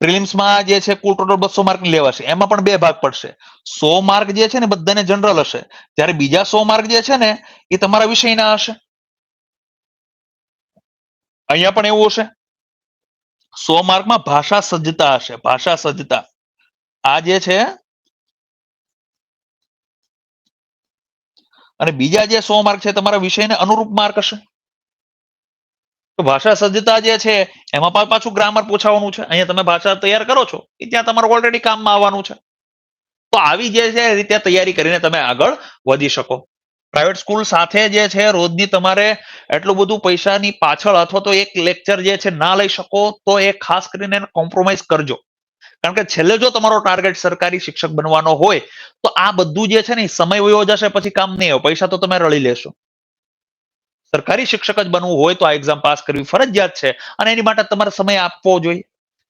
પ્રિલિમ્સમાં જે છે કુલ ટોટલ 200 માર્કની લેવાશે, એમાં પણ બે ભાગ પડશે. 100 માર્ક જે છે ને બધાને જનરલ હશે, ત્યારે બીજા 100 માર્ક જે છે ને એ તમારા વિષયના હશે. અહીંયા પણ એવું હશે. 100 માર્કમાં ભાષા સજ્જતા હશે, ભાષા સજ્જતા. આ જે છે, અને બીજા જે 100 માર્ક છે તમારા વિષયને અનુરૂપ માર્ક હશે. તો ભાષા સજ્જતા જે છે એમાં પાછું ગ્રામર પૂછાવાનું છે. અહીંયા તમે ભાષા તૈયાર કરો છો એ ત્યાં તમારે ઓલરેડી કામમાં આવવાનું છે. તો આવી જે છે રીતે તૈયારી કરીને તમે આગળ વધી શકો. પ્રાઇવેટ સ્કૂલ સાથે જે છે રોજની તમારે એટલું બધું પૈસાની પાછળ અથવા તો એક લેક્ચર જે છે ના લઈ શકો તો એ ખાસ કરીને કોમ્પ્રોમાઇઝ કરજો. કારણ કે છેલ્લે જો તમારો ટાર્ગેટ સરકારી શિક્ષક બનવાનો હોય તો આ બધું જે છે ને સમય વયો જશે, પછી કામ નહીં આવે, પૈસા તો તમે રળી લેશો. સરકારી શિક્ષક જ બનવું હોય તો આ એક્ઝામ પાસ કરવી ફરજિયાત છે, અને એની માટે તમારે સમય આપવો જોઈએ.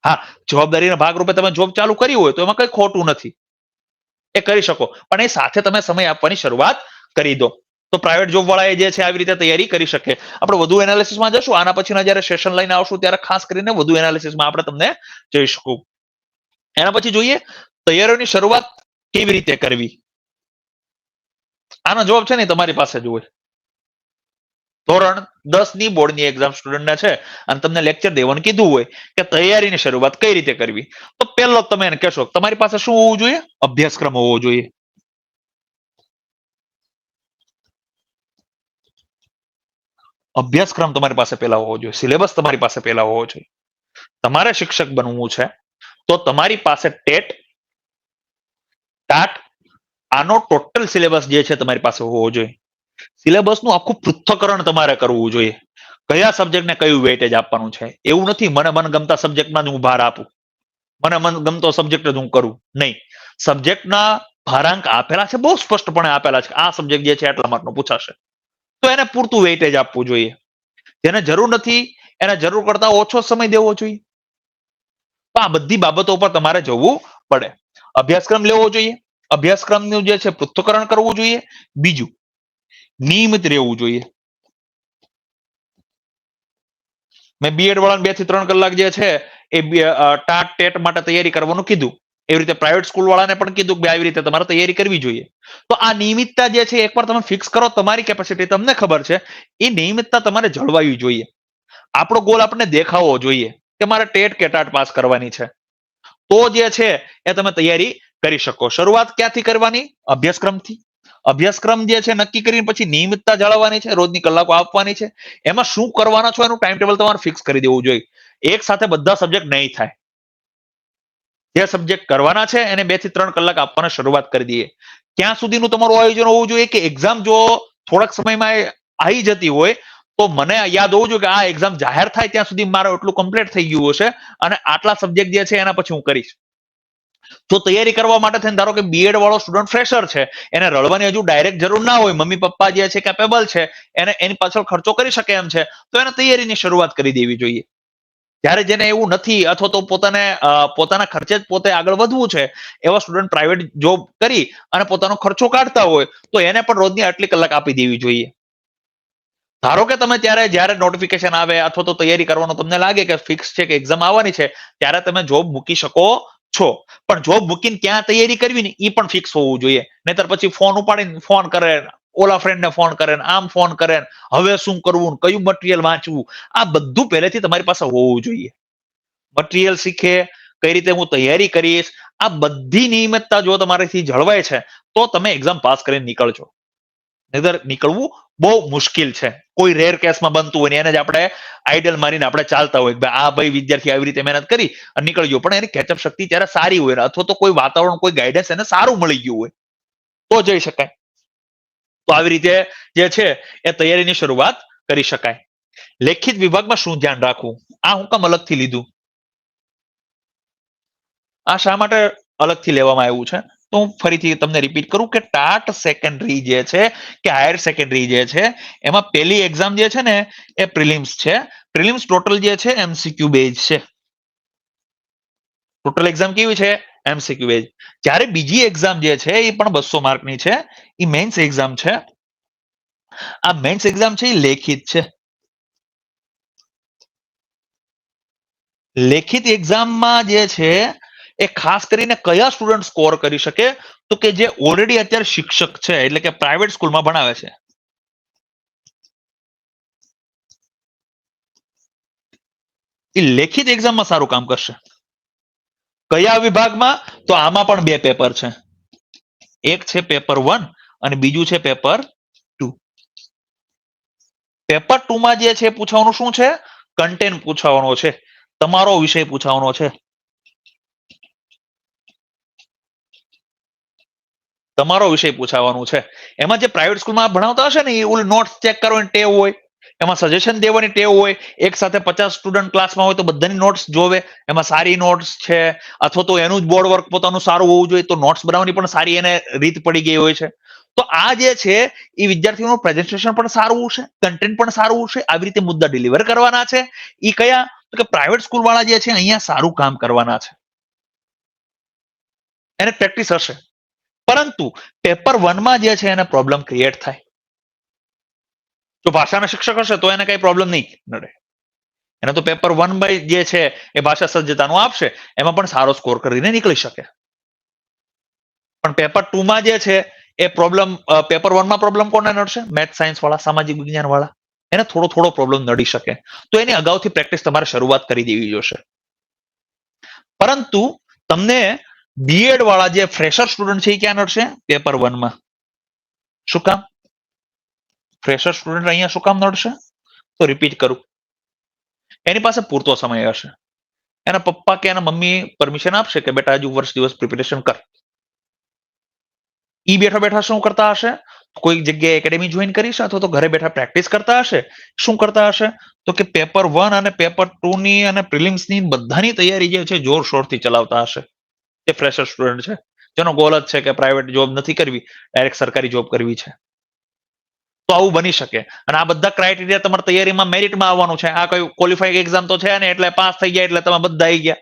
હા, જવાબદારીના ભાગરૂપે તમે જોબ ચાલુ કરી હોય તો એમાં કઈ ખોટું નથી, એ કરી શકો, પણ એ સાથે તમે સમય આપવાની શરૂઆત કરી દો. તો પ્રાઇવેટ જોબ વાળા જે છે આવી રીતે તૈયારી કરી શકે. આપણે વધુ એનાલિસિસમાં જશું આના પછીના જયારે સેશન લઈને આવશું ત્યારે ખાસ કરીને વધુ એનાલિસિસમાં આપણે તમને જઈશું. એના પછી જોઈએ તૈયારીઓની શરૂઆત કેવી રીતે કરવી. આનો જવાબ છે ને તમારી પાસે જ હોય. ધોરણ 10 ની બોર્ડની એક્ઝામ સ્ટુડન્ટને છે અને તમને લેક્ચર દેવાનું કીધું હોય કે તૈયારીની શરૂઆત કઈ રીતે કરવી, તો પહેલો તમે એને કહેશો તમારી પાસે શું હોવું જોઈએ? અભ્યાસક્રમ હોવો જોઈએ. અભ્યાસક્રમ તમારી પાસે પહેલા હોવો જોઈએ, સિલેબસ તમારી પાસે પહેલા હોવો જોઈએ. તમારે શિક્ષક બનવું છે તો તમારી પાસે ટેટ, ટાટ, આનો ટોટલ સિલેબસ જે છે તમારી પાસે હોવો જોઈએ. સિલેબસનું આખું પૃથ્થકરણ તમારે કરવું જોઈએ. કયા સબ્જેક્ટને કયું વેઇટેજ આપવાનું છે. એવું નથી મને મનગમતા સબ્જેક્ટમાં જ હું ભાર આપું, મને મનગમતો સબ્જેક્ટ જ હું કરું, નહીં. સબ્જેક્ટના ભારાંક આપેલા છે, બહુ સ્પષ્ટપણે આપેલા છે. આ સબ્જેક્ટ જે છે એટલા માર્કનો પૂછાશે તો એને પૂરતું વેઇટેજ આપવું જોઈએ. જેને જરૂર નથી એને જરૂર કરતા ઓછો સમય દેવો જોઈએ. તો આ બધી બાબતો પર તમારે જવું પડે. અભ્યાસક્રમ લેવો જોઈએ, અભ્યાસક્રમનું જે છે પૃથ્થકરણ કરવું જોઈએ. બીજું, નિયમિત રહેવું જોઈએ. મેં બીએડ વાળાને 2 થી 3 કલાક જે છે એ ટાટ ટેટ માટે તૈયારી કરવાનું કીધું. એવી રીતે પ્રાઇવેટ સ્કૂલ વાળાને પણ કીધું કે આવી રીતે તમારે તૈયારી કરવી જોઈએ. તો આ નિયમિતતા જે છે એકવાર તમે ફિક્સ કરો, તમારી કેપેસિટી તમને ખબર છે, એ નિયમિતતા તમારે જળવાવી જોઈએ. આપણો ગોલ આપણને દેખાવો જોઈએ કે મારે ટેટ કે ટાટ પાસ કરવાની છે. તો જે છે એ તમે તૈયારી કરી શકો. શરૂઆત ક્યાંથી કરવાની? અભ્યાસક્રમથી. અભ્યાસક્રમ જે છે નક્કી કરીને પછી નિયમિતતા જાળવવાની છે, રોજની કલાકો આપવાની છે. એમાં શું કરવાના છો એનું ટાઈમ ટેબલ તમારે ફિક્સ કરી દેવું જોઈએ. એક સાથે બધા સબ્જેક્ટ નહીં થાય. જે સબ્જેક્ટ કરવાના છે એને 2 થી 3 કલાક આપવાના શરૂઆત કરી દઈએ. ક્યાં સુધીનું તમારું આયોજન હોવું જોઈએ કે એક્ઝામ જો થોડાક સમયમાં આવી જતી હોય તો મને યાદ હોવું જોઈએ કે આ એક્ઝામ જાહેર થાય ત્યાં સુધી મારે એટલું કમ્પ્લીટ થઈ ગયું હશે અને આટલા સબ્જેક્ટ જે છે એના પછી હું કરીશ. જો તૈયારી કરવા માટે થઈને ધારો કે બીએડ વાળો સ્ટુડન્ટ ફ્રેશર છે, એને રળવાની હજુ ડાયરેક્ટ જરૂર ના હોય, મમ્મી પપ્પા જે છે કેપેબલ છે, એને એની પાછળ ખર્ચો કરી શકે એમ છે, તો એને તૈયારીની શરૂઆત કરી દેવી જોઈએ. જ્યારે જેને એવું નથી અથવા તો પોતાના ખર્ચે જ પોતે આગળ વધવું છે, એવા સ્ટુડન્ટ પ્રાઇવેટ જોબ કરી અને પોતાનો ખર્ચો કાઢતા હોય તો એને પણ રોજની આટલી કલાક આપી દેવી જોઈએ. ધારો કે તમે જ્યારે નોટિફિકેશન આવે અથવા તો તૈયારી કરવાનો તમને લાગે કે ફિક્સ છે કે એક્ઝામ આવવાની છે, ત્યારે તમે જોબ મૂકી શકો છો. પણ જોબ મૂકીને ક્યાં તૈયારી કરવી ને એ પણ ફિક્સ હોવું જોઈએ. નહીતર પછી ફોન ઉપાડીને ફોન કરે, ઓલા ફ્રેન્ડને ફોન કરે, આમ ફોન કરે, હવે શું કરવું, કયું મટીરિયલ વાંચવું, આ બધું પહેલેથી તમારી પાસે હોવું જોઈએ. મટીરિયલ શીખે, કઈ રીતે હું તૈયારી કરીશ, આ બધી નિયમિતતા જો તમારાથી જળવાય છે તો તમે એક્ઝામ પાસ કરીને નીકળજો. નહીતર નીકળવું બહુ મુશ્કેલ છે. કોઈ રેર કેસમાં બનતું હોય ને એને જ આપણે આઈડલ મારીને આપણે ચાલતા હોય કે આ ભાઈ વિદ્યાર્થી આવી રીતે મહેનત કરી અને નીકળી ગયો, પણ એની કેચઅપ શક્તિ ત્યારે સારી હોય અથવા તો કોઈ વાતાવરણ, કોઈ ગાઈડન્સ એને સારું મળી ગયું હોય તો જઈ શકાય. તો આવી રીતે જે છે એ તૈયારીની શરૂઆત કરી શકાય. લેખિત વિભાગમાં શું ધ્યાન રાખવું, આ હું કામ અલગથી લીધું, આ શા માટે અલગથી લેવામાં આવ્યું છે? તો હું ફરીથી તમને રિપીટ કરું કે ટાટ સેકન્ડરી જે છે કે હાયર સેકન્ડરી જે છે એમાં પહેલી એક્ઝામ જે છે ને એ પ્રિલિમ્સ છે. પ્રિલિમ્સ ટોટલ જે છે એમસીક્યુ બેઝ છે. ટોટલ એક્ઝામ કેવી છે? MCQ base. જ્યારે બીજી એક્ઝામ જે છે એ પણ 200 માર્કની છે, એ મેન્સ એક્ઝામ છે. આ મેન્સ એક્ઝામ છે એ લેખિત છે. લેખિત એક્ઝામમાં જે છે એ ખાસ કરીને કયા સ્ટુડન્ટ સ્કોર કરી શકે? તો કે જે ઓલરેડી અત્યારે શિક્ષક છે, એટલે કે પ્રાઇવેટ સ્કૂલમાં ભણાવે છે. એ લેખિત એક્ઝામમાં સારું કામ કરશે. કયા વિભાગમાં? તો આમાં પણ 2 પેપર છે. એક છે પેપર 1 અને બીજું છે પેપર 2. પેપર 2 માં જે છે પૂછવાનું શું છે? કન્ટેન્ટ પૂછવાનો છે, તમારો વિષય પૂછવાનો છે. તમારો વિષય પૂછાવાનું છે. એમાં જે પ્રાઇવેટ સ્કૂલમાં ભણાવતા હશે ને એ ઓલી નોટ્સ ચેક કરવાની ટેવ હોય, એમાં સજેશન દેવાની ટેવ હોય. એક સાથે 50 સ્ટુડન્ટ ક્લાસમાં હોય તો બધાની નોટ્સ જોવે, એમાં સારી નોટ્સ છે અથવા તો એનું જ બોર્ડ વર્ક પોતાનું સારું હોવું જોઈએ, તો નોટ્સ બનાવવાની પણ સારી એને રીત પડી ગઈ હોય છે. તો આ જે છે એ વિદ્યાર્થીઓનું પ્રેઝન્ટેશન પણ સારું હશે, કન્ટેન્ટ પણ સારું હશે, આવી રીતે મુદ્દા ડિલિવર કરવાના છે. એ કયા? તો કે પ્રાઇવેટ સ્કૂલ વાળા જે છે અહીંયા સારું કામ કરવાના છે, એને પ્રેક્ટિસ હશે. પરંતુ પેપર 1 માં જે છે એને પ્રોબ્લેમ ક્રિએટ થાય. જો ભાષાના શિક્ષક હશે તો એને કઈ પ્રોબ્લેમ નહીં નડે. એને તો પેપર 1 બાય જે છે એ ભાષા સજ્જતાનું આપશે, એમાં પણ સારો સ્કોર કરીને નીકળી શકે. પણ પેપર 2 માં જે છે એ પ્રોબ્લેમ, પેપર 1 માં પ્રોબ્લેમ કોને નડશે? મેથ સાયન્સ વાળા, સામાજિક વિજ્ઞાન વાળા, એને થોડો થોડો પ્રોબ્લેમ નડી શકે. તો એની અગાઉથી પ્રેક્ટિસ તમારે શરૂઆત કરી દેવી જોશે. પરંતુ તમને બીએડ વાળા જે ફ્રેશર સ્ટુડન્ટ છે એ ક્યાં નડશે? પેપર 1 માં. શું કામ? ફ્રેશર સ્ટુડન્ટ અહીંયા શું કામ નડશે? તો રિપીટ કરું, એની પાસે પૂરતો સમય હશે. એના પપ્પા કે એના મમ્મી પરમિશન આપશે કે બેટા હજુ વર્ષ દિવસ પ્રિપેરેશન કર. ઈ બેઠા બેઠા શું કરતા હશે? કોઈ જગ્યાએ એકેડેમી જોઈન કરી છે અથવા તો ઘરે બેઠા પ્રેક્ટિસ કરતા હશે. શું કરતા હશે? તો કે પેપર 1 અને પેપર 2 ની અને પ્રિલિમ્સની બધાની તૈયારી જે છે જોરશોરથી ચલાવતા હશે. એ ફ્રેશર સ્ટુડન્ટ છે જેનો ગોલ જ છે કે પ્રાઇવેટ જોબ નથી કરવી, ડાયરેક્ટ સરકારી જોબ કરવી છે. તો આવું બની શકે. અને આ બધા ક્રાઇટેરિયા તમારી તૈયારીમાં મેરિટમાં આવવાનું છે. આ કઈ ક્વોલિફાઈંગ એક્ઝામ તો છે ને એટલે પાસ થઈ ગયા એટલે તમે બધા આવી ગયા,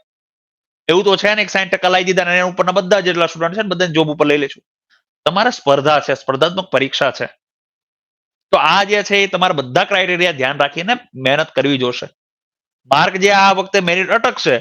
એવું તો છે ને. 60% લાવી દીધા અને એના ઉપરના બધા જેટલા સ્ટુડન્ટ છે ને બધાને જોબ ઉપર લઈ લેશું. તમારે સ્પર્ધા છે, સ્પર્ધાત્મક પરીક્ષા છે. તો આ જે છે એ તમારે બધા ક્રાઇટેરિયા ધ્યાન રાખીને મહેનત કરવી જોશે. માર્ક જે આ વખતે મેરિટ અટકશે,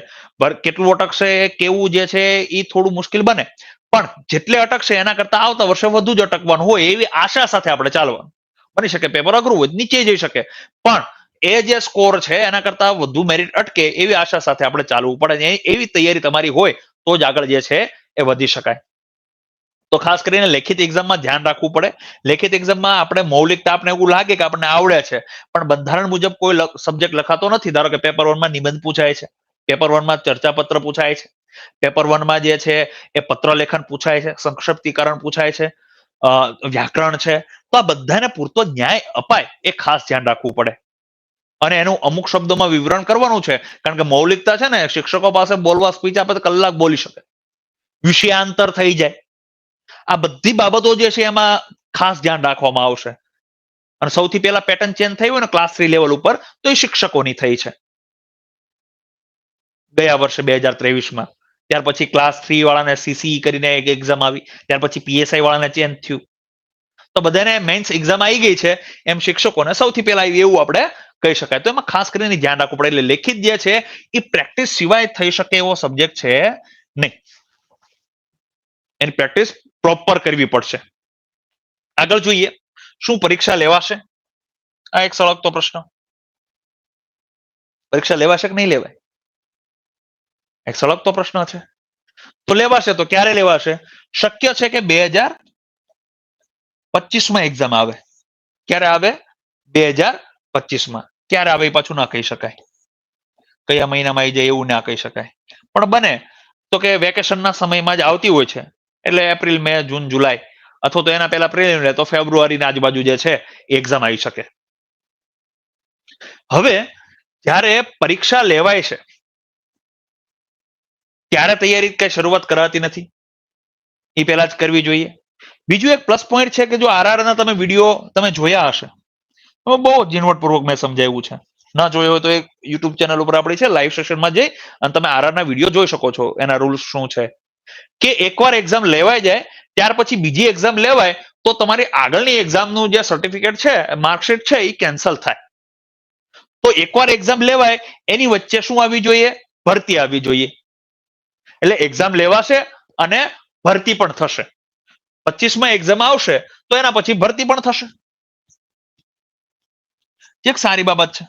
કેટલું અટકશે, કેવું જે છે એ થોડું મુશ્કેલ બને, પણ જેટલે અટકશે એના કરતા આવતા વર્ષે વધુ જ અટકવાનું હોય એવી આશા સાથે આપણે ચાલવાનું. બની શકે પેપર અઘરું હોય, નીચે જઈ શકે, પણ એ જે સ્કોર છે એના કરતા વધુ મેરિટ અટકે એવી આશા સાથે આપણે ચાલવું પડે. એવી તૈયારી તમારી હોય તો જ આગળ જે છે એ વધી શકાય. તો ખાસ કરીને લેખિત એક્ઝામમાં ધ્યાન રાખવું પડે. લેખિત એક્ઝામમાં આપણે મૌલિકતા આપણે એવું લાગે કે આપણને આવડે છે, પણ બંધારણ મુજબ કોઈ સબ્જેક્ટ લખાતો નથી. ધારો કે પેપર 1 માં નિબંધ પૂછાય છે, પેપર 1 માં ચર્ચાપત્ર પૂછાય છે, પેપર 1 માં જે છે એ પત્ર લેખન પૂછાય છે, સંક્ષિપ્તીકરણ પૂછાય છે, વ્યાકરણ છે. તો આ બધાને પૂરતો ન્યાય અપાય એ ખાસ ધ્યાન રાખવું પડે. અને એનું અમુક શબ્દોમાં વિવરણ કરવાનું છે, કારણ કે મૌલિકતા છે ને, શિક્ષકો પાસે બોલવા સ્પીચ આપે તો કલાક બોલી શકે, વિષયાંતર થઈ જાય. આ બધી બાબતો જે છે એમાં ખાસ ધ્યાન રાખવામાં આવશે. અને સૌથી પહેલા પેટર્ન ચેન્જ થઈ હોય ને ક્લાસ 3 લેવલ ઉપર, તો એ શિક્ષકોની થઈ છે ગયા વર્ષે 2023માં. ત્યાર પછી ક્લાસ 3 વાળાને સીસીઈ કરીને એક એક્ઝામ આવી, ત્યાર પછી પીએસઆઈ વાળાને ચેન્જ થયું. તો બધાને મેન્સ એક્ઝામ આવી ગઈ છે, એમ શિક્ષકોને સૌથી પહેલા આવી એવું આપણે કહી શકાય. તો એમાં ખાસ કરીને ધ્યાન રાખવું પડે. એટલે લેખિત જે છે એ પ્રેક્ટિસ સિવાય થઈ શકે એવો સબ્જેક્ટ છે નહીં. એની પ્રેક્ટિસ પ્રોપર કરવી પડશે. આગળ જોઈએ, શું પરીક્ષા લેવાશે? આ એક સળગતો પ્રશ્ન. પરીક્ષા લેવાશે કે નહીં લેવાય? એક સળગતો પ્રશ્ન છે. તો લેવાશે. તો ક્યારે લેવાશે? શક્ય છે કે 2025માં એક્ઝામ આવે. ક્યારે આવે? 2025માં. ક્યારે આવે એ પાછું ના કહી શકાય. કયા મહિનામાં આવી જાય એવું ના કહી શકાય. પણ બને તો કે વેકેશનના સમયમાં જ આવતી હોય છે, એટલે એપ્રિલ, મે, જૂન, જુલાઈ, અથવા તો એના પહેલા પ્રિલિમિનરી, તો ફેબ્રુઆરીની આજુબાજુ જે છે એક્ઝામ આવી શકે. હવે જ્યારે પરીક્ષા લેવાય છે ત્યારે તૈયારી કઈ શરૂઆત કરાતી નથી, એ પહેલા જ કરવી જોઈએ. બીજું એક પ્લસ પોઈન્ટ છે કે જો આરઆર ના તમે વિડીયો તમે જોયા હશે, બહુ ઝીણવટપૂર્વક મેં સમજાવ્યું છે. ના જોયો હોય તો એક યુટ્યુબ ચેનલ ઉપર આપણી છે, લાઈવ સેશનમાં જઈ અને તમે આરઆર ના વિડીયો જોઈ શકો છો. એના રૂલ્સ શું છે કે એકવાર એક્ઝામ લેવાઈ જાય ત્યાર પછી બીજી એક્ઝામ લેવાય તો તમારી આગળની એક્ઝામનું જે સર્ટિફિકેટ છે, માર્કશીટ છે, એ કેન્સલ થાય. તો એકવાર એક્ઝામ લેવાય એની વચ્ચે શું આવી જોઈએ? ભરતી આવી જોઈએ. એટલે એક્ઝામ લેવાશે અને ભરતી પણ થશે. 25માં એક્ઝામ આવશે તો એના પછી ભરતી પણ થશે. એક સારી બાબત છે.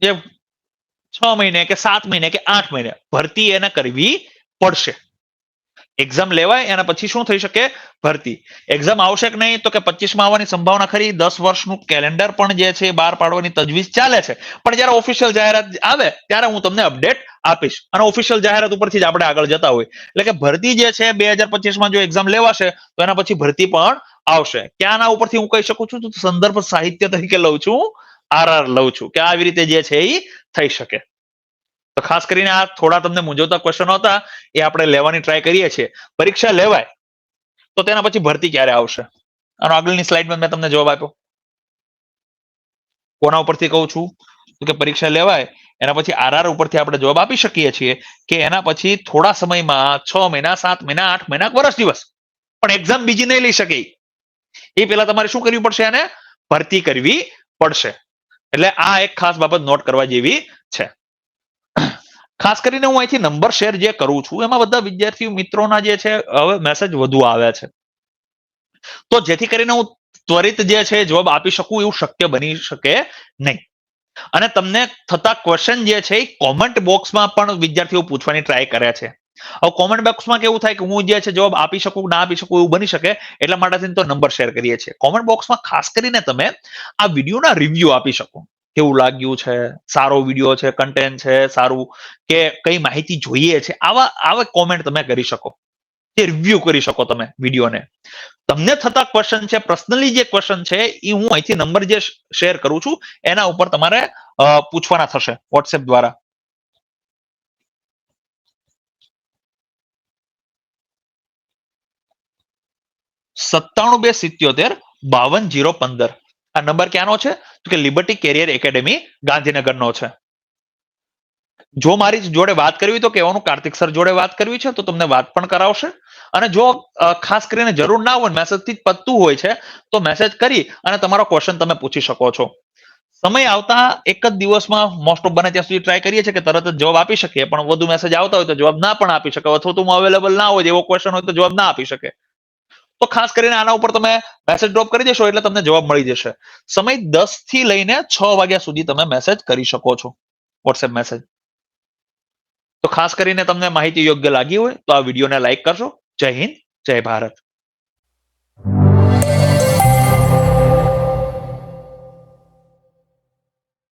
જે 6 મહિને કે 7 મહિને કે 8 મહિને ભરતી એને કરવી પડશે. એક્ઝામ લેવાય એના પછી શું થઈ શકે? ભરતી. એક્ઝામ આવશે કે નહીં? તો કે 25માં આવવાની સંભાવના ખરી. 10 વર્ષનું કેલેન્ડર પણ જે છે બહાર પાડવાની તજવીજ ચાલે છે. પણ જ્યારે ઓફિશિયલ જાહેરાત આવે ત્યારે હું તમને અપડેટ આપીશ. અને ઓફિશિયલ જાહેરાત ઉપરથી જ આપણે આગળ જતા હોય. એટલે કે ભરતી જે છે 2025માં જો એક્ઝામ લેવાશે તો એના પછી ભરતી પણ આવશે. ક્યાંના ઉપરથી હું કહી શકું છું? તો સંદર્ભ સાહિત્ય તરીકે લઉં છું, આરઆર લઉં છું, કે આવી રીતે જે છે એ થઈ શકે. તો ખાસ કરીને આ થોડા તમને મૂંઝવતા ક્વેશ્ચનો હતા, એ આપણે લેવાની ટ્રાય કરીએ છીએ. પરીક્ષા લેવાય તો તેના પછી ભરતી ક્યારે આવશે? આનો આગળની સ્લાઇડમાં મેં તમને જવાબ આપ્યો. કોના ઉપરથી કહું છું? તો કે પરીક્ષા લેવાય એના પછી આરઆર ઉપરથી આપણે જવાબ આપી શકીએ છીએ કે એના પછી થોડા સમયમાં 6 મહિના, 7 મહિના, 8 મહિના, વર્ષ દિવસ પણ એક્ઝામ બીજી નહીં લઈ શકે. એ પહેલા તમારે શું કરવી પડશે? એને ભરતી કરવી પડશે. એટલે આ એક ખાસ બાબત નોટ કરવા જેવી છે. ખાસ કરીને હું અહીંથી નંબર શેર જે કરું છું એમાં બધા વિદ્યાર્થી મિત્રોના જે છે હવે મેસેજ વધુ આવ્યા છે. તો જેથી કરીને હું ત્વરિત જે છે જવાબ આપી શકું એવું શક્ય બની શકે નહીં. અને તમને થતા ક્વેશ્ચન જે છે એ કોમેન્ટ બોક્સમાં પણ વિદ્યાર્થીઓ પૂછવાની ટ્રાય કરે છે. હવે કોમેન્ટ બોક્સમાં કેવું થાય કે હું જે છે જવાબ આપી શકું ના આપી શકું એવું બની શકે, એટલા માટે તો નંબર શેર કરીએ છીએ. કોમેન્ટ બોક્સમાં ખાસ કરીને તમે આ વિડીયોના રિવ્યુ આપી શકો. કેવું લાગ્યું છે, સારો વિડીયો છે, કન્ટેન્ટ છે સારું, કે કઈ માહિતી જોઈએ છે, આવા કોમેન્ટ તમે કરી શકો, કે રિવ્યુ કરી શકો તમે વિડીયોને. તમને થતા ક્વેશ્ચન છે, પર્સનલી જે ક્વેશ્ચન છે એ હું અહીંથી નંબર જે શેર કરું છું એના ઉપર તમારે પૂછવાના થશે વોટ્સએપ દ્વારા. $97,277,52,015. આ નંબર ક્યાંનો છે? તો કે લિબર્ટી કેરિયર એકેડેમી ગાંધીનગરનો છે. જો મારી જોડે વાત કરવી તો કહેવાનું કાર્તિક સર જોડે વાત કરવી છે તો તમને વાત પણ કરાવશે. અને જો ખાસ કરીને જરૂર ના હોય, મેસેજ થી જ પતતું હોય છે, તો મેસેજ કરી અને તમારો ક્વેશ્ચન તમે પૂછી શકો છો. સમય આવતા એક જ દિવસમાં મોસ્ટ ઓફ બને ત્યાં સુધી ટ્રાય કરીએ છીએ કે તરત જ જવાબ આપી શકીએ, પણ વધુ મેસેજ આવતા હોય તો જવાબ ના પણ આપી શકે, અથવા તો અવેલેબલ ના હોય, એવો ક્વેશ્ચન હોય તો જવાબ ના આપી શકે. તો ખાસ કરીને આના ઉપર તમે મેસેજ ડ્રોપ કરી દેશો એટલે તમને જવાબ મળી જશે. સમય 10 થી લઈને 6 વાગ્યા સુધી તમે મેસેજ કરી શકો છો, વોટ્સએપ મેસેજ. તો ખાસ કરીને તમને માહિતી યોગ્ય લાગી હોય તો આ વિડીયોને લાઈક કરશો. જય હિન્દ, જય ભારત.